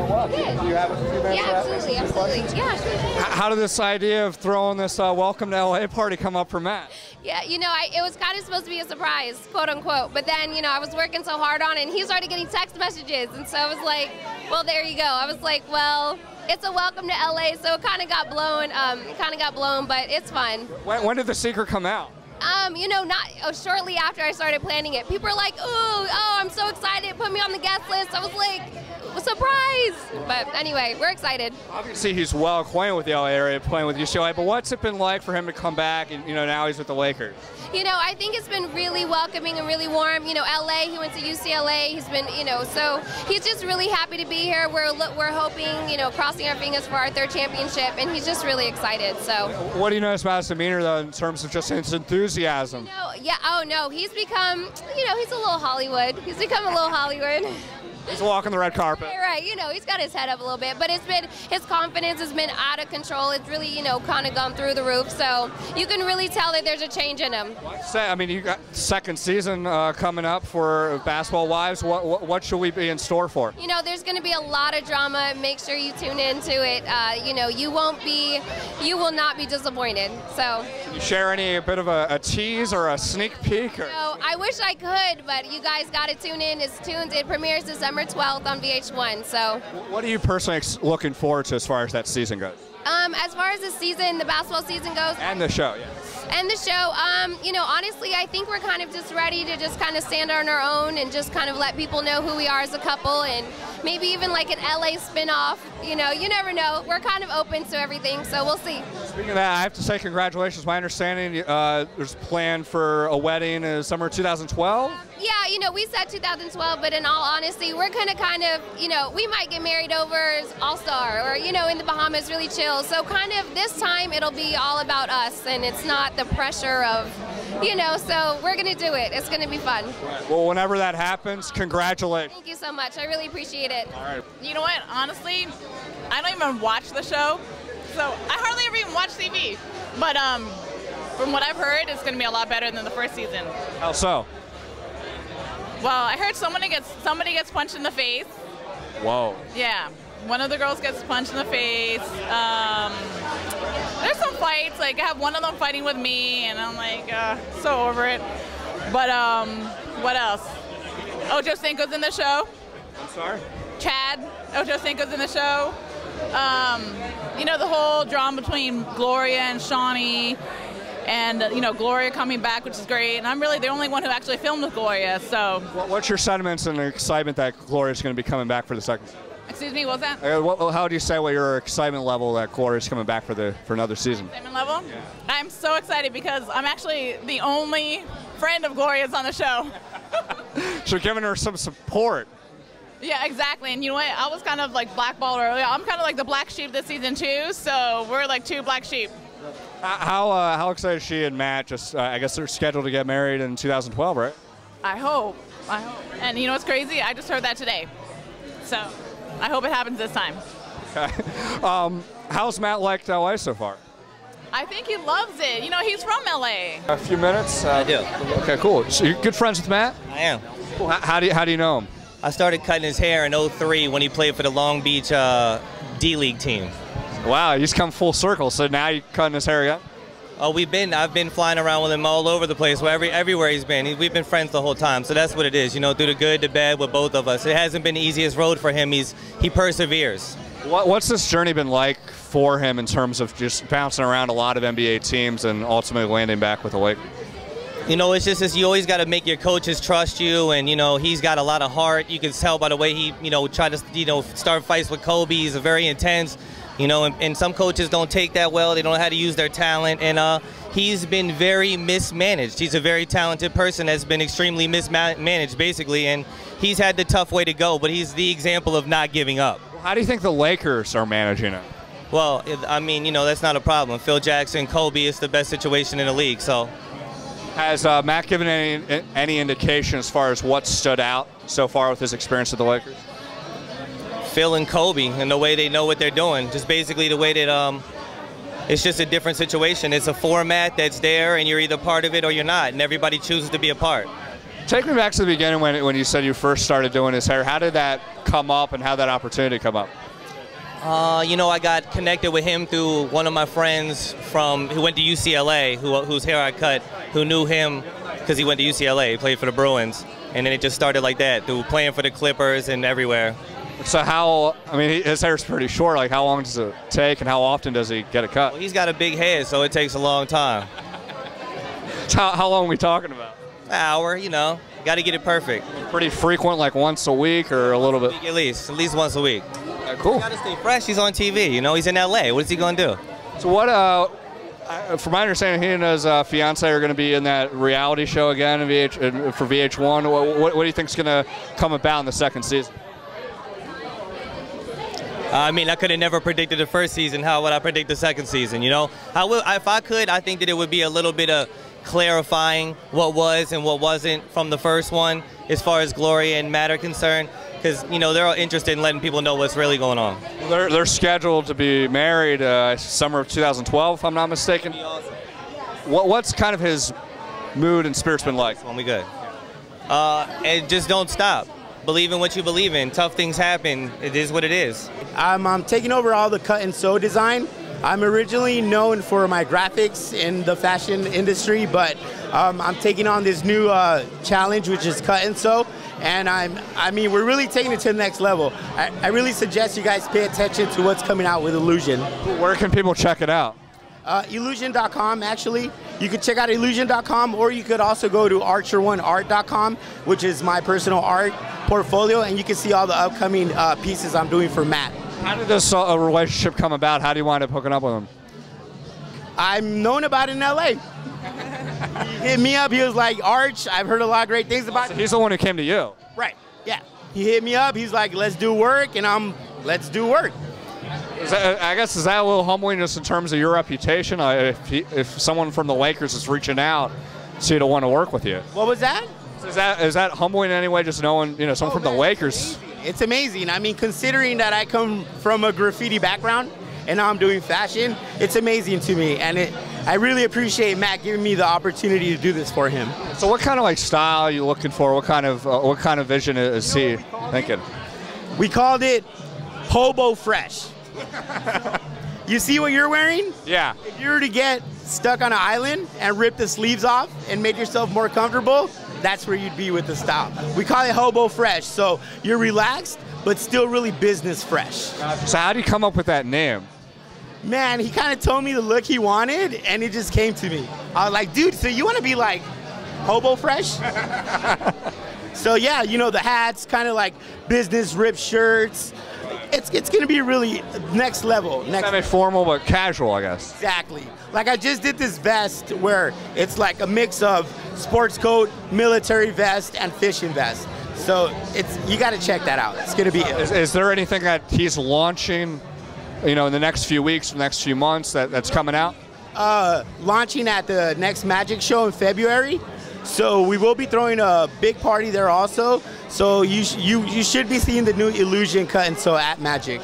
well. Do you have a few minutes? Yeah, absolutely. Yeah, sure. How did this idea of throwing this welcome to LA party come up for Matt? Yeah, it was kind of supposed to be a surprise, quote unquote. But then, I was working so hard on it, and he started getting text messages, and so I was like, well, there you go. I was like, well, it's a welcome to LA, so it kind of got blown. But it's fun. When did the secret come out? Shortly after I started planning it. People were like, oh, I'm so excited, put me on the guest list. I was like, surprise! But anyway, we're excited. Obviously, he's well acquainted with the LA area, playing with UCLA, but what's it been like for him to come back and, now he's with the Lakers? I think it's been really welcoming and really warm. LA, he went to UCLA, he's been, so he's just really happy to be here. We're hoping, crossing our fingers for our 3rd championship, and he's just really excited, so. What do you notice about his demeanor, though, in terms of just his enthusiasm? He's become, he's a little Hollywood. He's become a little Hollywood. He's walking the red carpet. Right, he's got his head up a little bit, but his confidence has been out of control. It's really, kind of gone through the roof, so you can really tell that there's a change in him. You got 2nd season coming up for Basketball Wives. What should we be in store for? There's going to be a lot of drama. Make sure you tune into it. You will not be disappointed. So. Can you share a bit of a tease or a sneak peek? I wish I could, but you guys got to tune in. It premieres December 12th on VH1. So. What are you personally looking forward to as far as that season goes? As far as the basketball season goes. And the show, yeah. And the show, honestly, I think we're kind of just ready to just kind of stand on our own and just kind of let people know who we are as a couple, and maybe even like an LA spinoff. You never know. We're kind of open to everything, so we'll see. Speaking of that, I have to say congratulations. My understanding there's a plan for a wedding in summer 2012? Yeah, we said 2012, but in all honesty, we're going to we might get married over All-Star or, in the Bahamas, really chill. So kind of this time it'll be all about us, and it's not the pressure of, so we're going to do it. It's going to be fun. Well, whenever that happens, congratulations. Thank you so much. I really appreciate it. All right. You know what? Honestly, I don't even watch the show, so I hardly ever even watch TV. But from what I've heard, it's going to be a lot better than the 1st season. How so? Well, I heard somebody gets punched in the face. Whoa. Yeah. One of the girls gets punched in the face. There's some fights. Like, I have one of them fighting with me, and I'm like, so over it. But what else? Ocho Cinco's in the show. I'm sorry? Chad. Ocho Cinco's in the show. The whole drama between Gloria and Shawnee. And, Gloria coming back, which is great. And I'm really the only one who actually filmed with Gloria, so. What's your sentiments and excitement that Gloria's going to be coming back for the 2nd season? Excuse me, what's that? How do you say what your excitement level that Gloria's coming back for another season? Excitement level? Yeah. I'm so excited because I'm actually the only friend of Gloria's on the show. So giving her some support. Yeah, exactly. And you know what? I was kind of like blackballed earlier. I'm kind of like the black sheep this season too, so we're like 2 black sheep. How excited is she and Matt? I guess they're scheduled to get married in 2012, right? I hope. And you know what's crazy? I just heard that today. So I hope it happens this time. Okay. How's Matt liked LA so far? I think he loves it. He's from LA. A few minutes? I do. Okay, cool. So you're good friends with Matt? I am. Cool. How do you know him? I started cutting his hair in '03 when he played for the Long Beach D-League team. Wow, you just come full circle. So now you're cutting his hair again? Oh, I've been flying around with him all over the place, everywhere he's been. We've been friends the whole time, so that's what it is. Through the good, the bad with both of us. It hasn't been the easiest road for him. He perseveres. What's this journey been like for him in terms of just bouncing around a lot of NBA teams and ultimately landing back with the Lakers? It's just you always got to make your coaches trust you, and he's got a lot of heart. You can tell by the way he tried to start fights with Kobe. He's very intense. And some coaches don't take that well. They don't know how to use their talent, and he's been very mismanaged. He's a very talented person that's been extremely mismanaged, basically, and he's had the tough way to go, but he's the example of not giving up. How do you think the Lakers are managing it? Well, that's not a problem. Phil Jackson, Kobe, is the best situation in the league, so. Has Matt given any indication as far as what stood out so far with his experience with the Lakers? Phil and Kobe and the way they know what they're doing. Just basically the way that it's just a different situation. It's a format that's there, and you're either part of it or you're not, and everybody chooses to be a part. Take me back to the beginning when you said you first started doing his hair. How did that come up, and how did that opportunity come up? You know, I got connected with him through one of my friends who went to UCLA, whose hair I cut, who knew him because he went to UCLA, he played for the Bruins, and then it just started like that, through playing for the Clippers and everywhere. So his hair's pretty short. Like, how long does it take, and how often does he get a cut? Well, he's got a big head, so it takes a long time. How long are we talking about? An hour, you know. Got to get it perfect. Pretty frequent, like once a week or a little bit? At least once a week. Cool. Got to stay fresh. He's on TV. You know, he's in LA. What is he going to do? So what? From my understanding, he and his fiance are going to be in that reality show again for VH1. What do you think is going to come about in the second season? I mean, I could have never predicted the first season. How would I predict the second season? You know, if I could, I think that it would be a little bit of clarifying what was and what wasn't from the first one, as far as Gloria and Matt are concerned, because you know they're all interested in letting people know what's really going on. They're scheduled to be married summer of 2012, if I'm not mistaken. Awesome. What's kind of his mood and spirits been like? When we good. And just don't stop. Believe in what you believe in. Tough things happen. It is what it is. I'm taking over all the cut and sew design. I'm originally known for my graphics in the fashion industry, but I'm taking on this new challenge, which is cut and sew. And I mean, we're really taking it to the next level. I really suggest you guys pay attention to what's coming out with Illusion. Where can people check it out? Illusion.com, actually. You could check out Illusion.com, or you could also go to Archer1Art.com, which is my personal art portfolio, and you can see all the upcoming pieces I'm doing for Matt. How did this relationship come about? How do you wind up hooking up with him? I'm known about it in LA. He hit me up. He was like, Arch, I've heard a lot of great things about you. He's the one who came to you. Right, yeah. He hit me up. He's like, let's do work, and let's do work. I guess, is that a little humbling just in terms of your reputation? If someone from the Lakers is reaching out to you to want to work with you. What was that? Is that humbling in any way, just knowing, you know, someone from the Lakers? It's amazing. I mean, considering that I come from a graffiti background and now I'm doing fashion, it's amazing to me. And I really appreciate Matt giving me the opportunity to do this for him. So what kind of like style are you looking for? What kind of vision is he thinking? We called it Hobo Fresh. You see what you're wearing? Yeah. If you were to get stuck on an island and rip the sleeves off and make yourself more comfortable, that's where you'd be with the style. We call it Hobo Fresh, so you're relaxed, but still really business fresh. So how do you come up with that name? Man, he kind of told me the look he wanted, and it just came to me. I was like, dude, so you want to be like Hobo Fresh? So yeah, you know, the hats, kind of like business ripped shirts. It's going to be really next level. Not very formal, but casual, I guess. Exactly. Like I just did this vest where it's like a mix of sports coat, military vest, and fishing vest. So you got to check that out. It's going to be. Is there anything that he's launching, you know, in the next few weeks, the next few months that's coming out? Launching at the next Magic show in February. So we will be throwing a big party there also. So you should be seeing the new Illusion cut and sew at Magic.